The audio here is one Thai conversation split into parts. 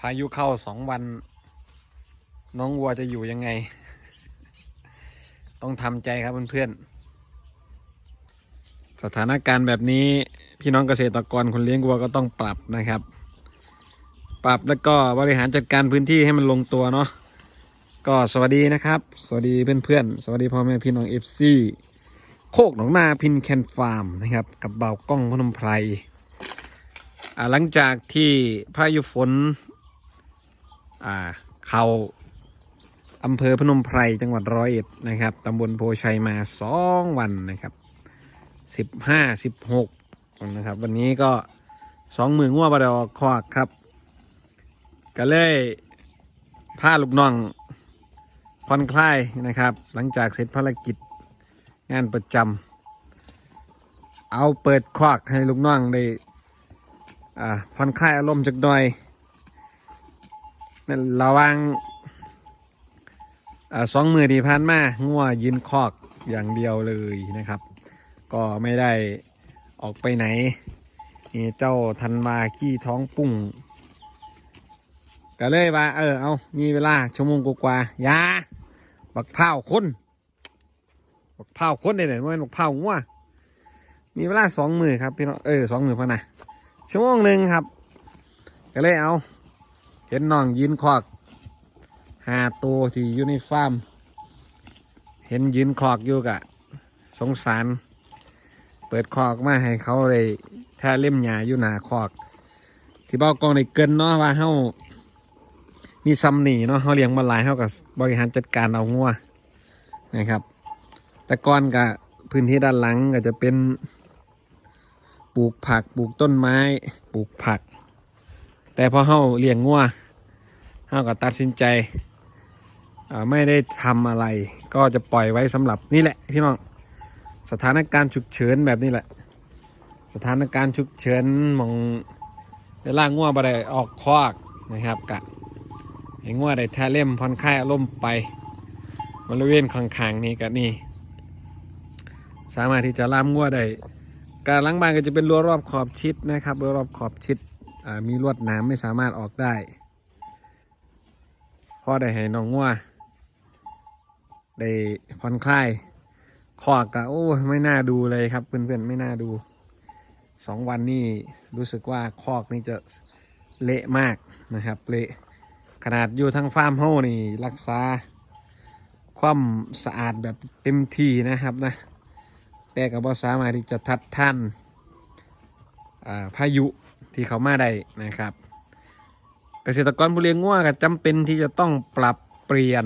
พายุเข้า2 วันน้องวัวจะอยู่ยังไง ต้องทำใจครับเพื่อนๆสถานการณ์แบบนี้พี่น้องเกษตรกรคนเลี้ยงวัวก็ต้องปรับนะครับ ปรับแล้วก็บริหารจัดการพื้นที่ให้มันลงตัวเนาะก็สวัสดีนะครับสวัสดีเพื่อนๆสวัสดีพ่อแม่พี่น้องFCโคกหนองนาพินแคนฟาร์มนะครับกับเบากล้องพนมไพรหลังจากที่พายุฝนเข้าอำเภอพนมไพรจังหวัด101นะครับตำบลโพชัยมา2 วันนะครับ15-16นะครับวันนี้ก็20,000งัวบดอคอกครับก็เลยพาลูกน้องผ่อนคลายนะครับหลังจากเสร็จภารกิจงานประจำเอาเปิดคอกให้ลูกน้องได้ผ่อนคลายอารมณ์จักหน่อยนั่นระวัง2 มื้อที่ผ่านมางัวยืนคอกอย่างเดียวเลยนะครับก็ไม่ได้ออกไปไหนนี่เจ้าธันวาขี้ท้องปุ้งก็เลยว่าเอามีเวลาชั่วโมงกว่าๆยาบักเผาคนได้ไหนไม่บักเผางัวมีเวลา2 มื้อครับพี่น้อง2 มื้อพอนะชั่วโมงหนึ่งครับก็เลยเอาเห็นน้องยืนคอก5 ตัวที่อยู่ในฟาร์มเห็นยืนคอกอยู่กะสงสารเปิดคอกมาให้เขาเลยแท่เล่มหญ้าอยู่หน้าคอกที่เบ้ากองในเกินเนาะว่าเฮามีซ้ำหนีเนาะเขาเลี้ยงมาหลายเฮากับบริหารจัดการเอางัวนะครับแต่ก่อนกับพื้นที่ด้านหลังก็จะเป็นปลูกผักปลูกต้นไม้ปลูกผักแต่พอเฮาเลี้ยงงัวเฮาก็ตัดสินใจไม่ได้ทำอะไรก็จะปล่อยไว้สำหรับนี่แหละพี่น้องสถานการณ์ฉุกเฉินแบบนี้แหละสถานการณ์ฉุกเฉินมองเวลางัวบ่ได้ออกคอกนะครับกะให้งัวได้แท้เล่มผ่อนคลายอารมณ์ไปบริเวณข้างๆนี้กะนี่สามารถที่จะล่ามงัวได้การหลังบ้านก็จะเป็นรั้วรอบขอบชิดนะครับรั้วรอบขอบชิดมีลวดหนามไม่สามารถออกได้พอได้ให้น้องงัวได้ผ่อนคลายคอกกะโอ้ไม่น่าดูเลยครับเพื่อนๆไม่น่าดู2 วันนี่รู้สึกว่าคอกนี่จะเละมากนะครับเละขนาดอยู่ทั้งฟาร์มเฮานี่รักษาความสะอาดแบบเต็มที่นะครับนะแต่ก็บ่สามารถที่จะทัดท่านพายุที่เขามาได้นะครับเกษตรกรผู้เลี้ยงงัวก็จำเป็นที่จะต้องปรับเปลี่ยน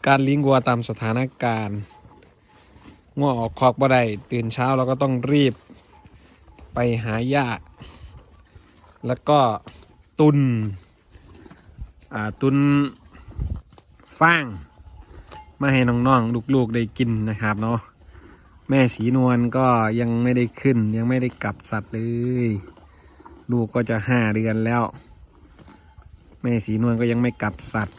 การเลี้ยงวัวตามสถานการณ์งัวออกคอกบ่ได้ตื่นเช้าเราก็ต้องรีบไปหาหญ้าแล้วก็ตุนฟางมาให้น้องๆลูกๆได้กินนะครับเนาะแม่สีนวลก็ยังไม่ได้ขึ้นยังไม่ได้กลับสัตว์เลยลูกก็จะ5 เดือนแล้วแม่สีนวลก็ยังไม่กลับสัตว์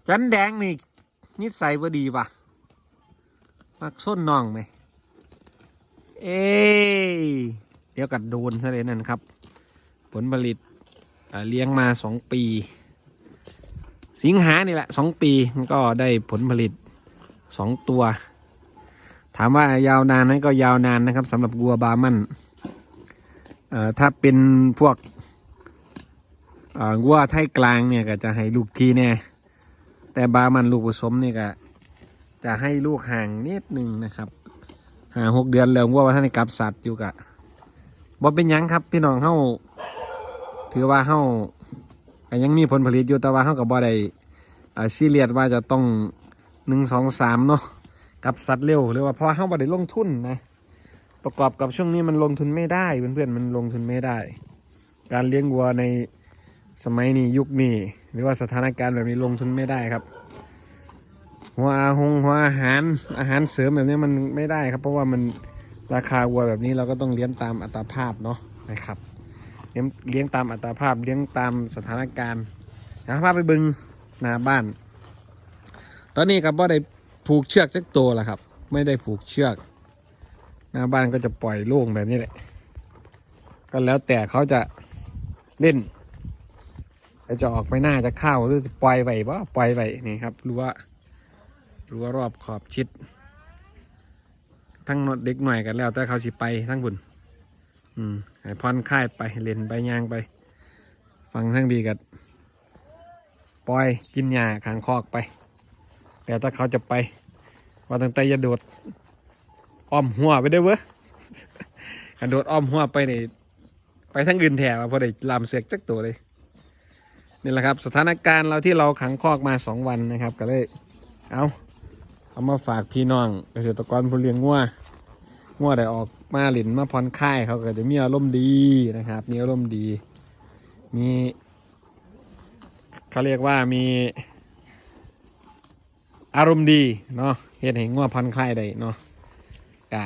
จันแดงนี่นิสัยบ่ดีว่ะมักส้นน้องไหมเดี๋ยวกัดโดนซะเลยนั่นครับผลผลิตเลี้ยงมา2 ปีสิงหานี่แหละ2 ปีก็ได้ผลผลิต2 ตัวถามว่ายาวนานไหมก็ยาวนานนะครับสำหรับวัวบาร์มันถ้าเป็นพวกวัวไทยกลางเนี่ยก็จะให้ลูกทีเนี่ยแต่บาร์มันลูกผสมเนี่ยก็จะให้ลูกห่างนิดนึงนะครับ6 เดือนแล้ววัวท่านในกับสัตว์อยู่กะบ่เป็นยังครับพี่น้องเฮาถือว่าเฮาก็ยังมีผลผลิตอยู่แต่ว่าเฮากับบ่ได้ซีเรียสว่าจะต้อง1 2 3เนาะกับสัตว์เร็วหรือว่าเพราะเฮาบ่ได้ลงทุนนะประกอบกับช่วงนี้มันลงทุนไม่ได้เพื่อนๆมันลงทุนไม่ได้การเลี้ยงวัวในสมัยนี้ยุคนี้หรือว่าสถานการณ์แบบนี้ลงทุนไม่ได้ครับหัวอาหารเสริมแบบนี้มันไม่ได้ครับเพราะว่ามันราคาวัวแบบนี้เราก็ต้องเลี้ยงตามอัตราภาพเนาะนะครับเลี้ยงตามอัตราภาพเลี้ยงตามสถานการณ์พาไปบึงหน้าบ้านตอนนี้ครับบ่ได้ผูกเชือกสักตัวละครับไม่ได้ผูกเชือกหน้าบ้านก็จะปล่อยโล่งแบบนี้แหละ ก็แล้วแต่เขาจะเล่นจะออกไปหน้าจะเข้าหรือจะปล่อยไว้บ่ปล่อยไว้นี่ครับรั้วรอบขอบชิดทั้งเด็กหน่อยกันแล้วแต่เขาสิไปทั้งบุญให้ผ่อนคลายไปเล่นไปย่างไปฟังทั้งดีกันปล่อยกินหญ้าขางคอกไปแต่ถ้าเขาจะไปว่าตั้งแต่จะโดดอ้อมหัวไปได้เว้ยกระโดดอ้อมหัวไปนี่ไปทั้งอื่นแถวพอได้ลามเสกจักตัวเลยนี่แหละครับสถานการณ์เราที่เราขังคอกมา2 วันนะครับก็เลยเอามาฝากพี่น้องเกษตรกรผู้เลี้ยงงัวได้ออกมาหลินมาผ่อนคลายเขาก็จะมีอารมณ์ดีนะครับมีอารมณ์ดีมีเขาเรียกว่ามีอารมณ์ดีเนาะเห็นงัวผ่อนคลายได้เนาะกะ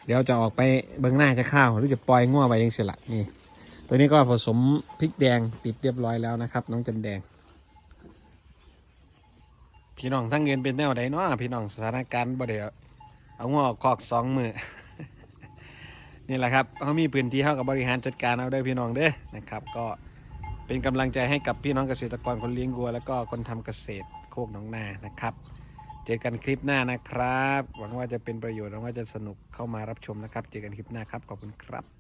เดี๋ยวจะออกไปเบื้องหน้าจะข้าวหรือจะปล่อยงัวไปยังเสียละนี่ตัวนี้ก็ผสมพริกแดงติดเรียบร้อยแล้วนะครับน้องจันแดงพี่น้องทั้งเงินเป็นแนวใดเนาะพี่น้องสถานการณ์บ่เดี๋ยวเอางัวออกคอก2 มื้อ นี่แหละครับเขามีพื้นที่เขากับบริหารจัดการเอาได้พี่น้องเด้อนะครับก็เป็นกำลังใจให้กับพี่น้องเกษตรกรคนเลี้ยงวัวแล้วก็คนทำเกษตรโคกหนองนานะครับเจอกันคลิปหน้านะครับหวังว่าจะเป็นประโยชน์หวังว่าจะสนุกเข้ามารับชมนะครับเจอกันคลิปหน้าครับขอบคุณครับ